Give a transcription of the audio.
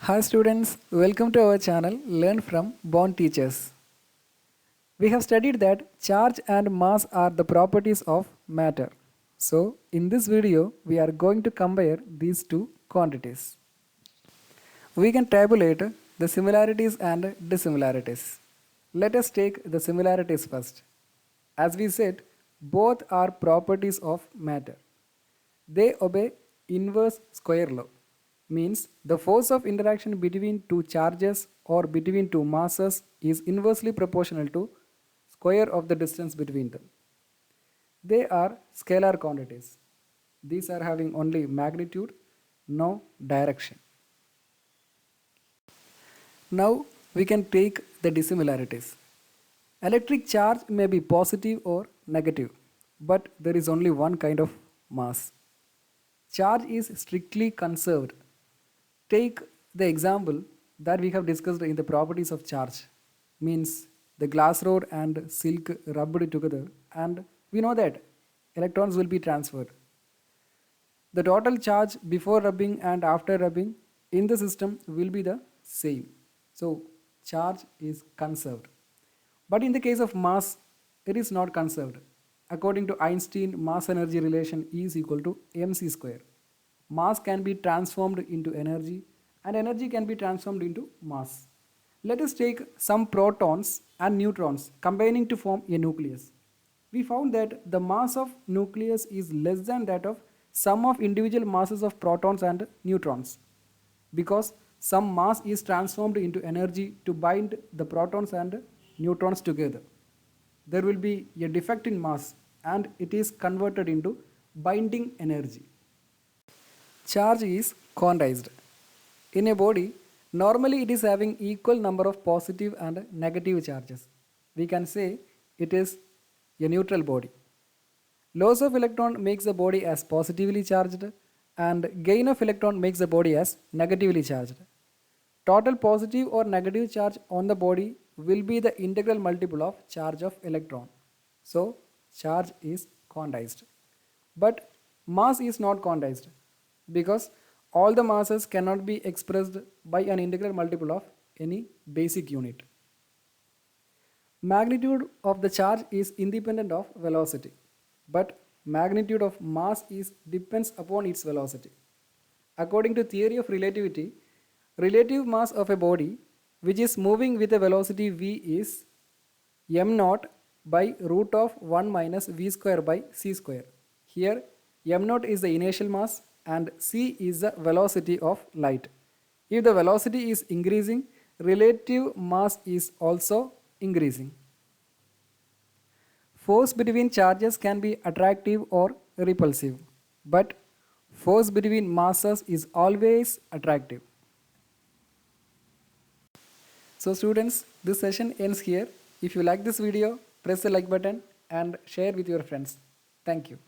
Hi students, welcome to our channel Learn from Bond Teachers. We have studied that charge and mass are the properties of matter. So in this video, we are going to compare these two quantities. We can tabulate the similarities and dissimilarities. Let us take the similarities first. As we said, both are properties of matter. They obey inverse square law, means the force of interaction between two charges or between two masses is inversely proportional to square of the distance between them. They are scalar quantities. These are having only magnitude, no direction. Now we can take the dissimilarities. Electric charge may be positive or negative, but there is only one kind of mass. Charge is strictly conserved. Take the example that we have discussed in the properties of charge, means the glass rod and silk rubbed together, and we know that electrons will be transferred. The total charge before rubbing and after rubbing in the system will be the same. So charge is conserved. But in the case of mass, it is not conserved. According to Einstein, mass energy relation is equal to mc square. Mass can be transformed into energy and energy can be transformed into mass. Let us take some protons and neutrons combining to form a nucleus. We found that the mass of nucleus is less than that of sum of individual masses of protons and neutrons, because some mass is transformed into energy to bind the protons and neutrons together. There will be a defect in mass and it is converted into binding energy. Charge is quantized. In a body, normally it is having equal number of positive and negative charges. We can say it is a neutral body. Loss of electron makes the body as positively charged and gain of electron makes the body as negatively charged. Total positive or negative charge on the body will be the integral multiple of charge of electron. So charge is quantized. But mass is not quantized because all the masses cannot be expressed by an integral multiple of any basic unit. Magnitude of the charge is independent of velocity, but magnitude of mass is depends upon its velocity. According to theory of relativity, relative mass of a body which is moving with a velocity v is m naught by root of 1 minus v square by c square. Here m naught is the initial mass and c is the velocity of light. If the velocity is increasing, relative mass is also increasing. Force between charges can be attractive or repulsive, but force between masses is always attractive. So students, this session ends here. If you like this video, press the like button and share with your friends. Thank you.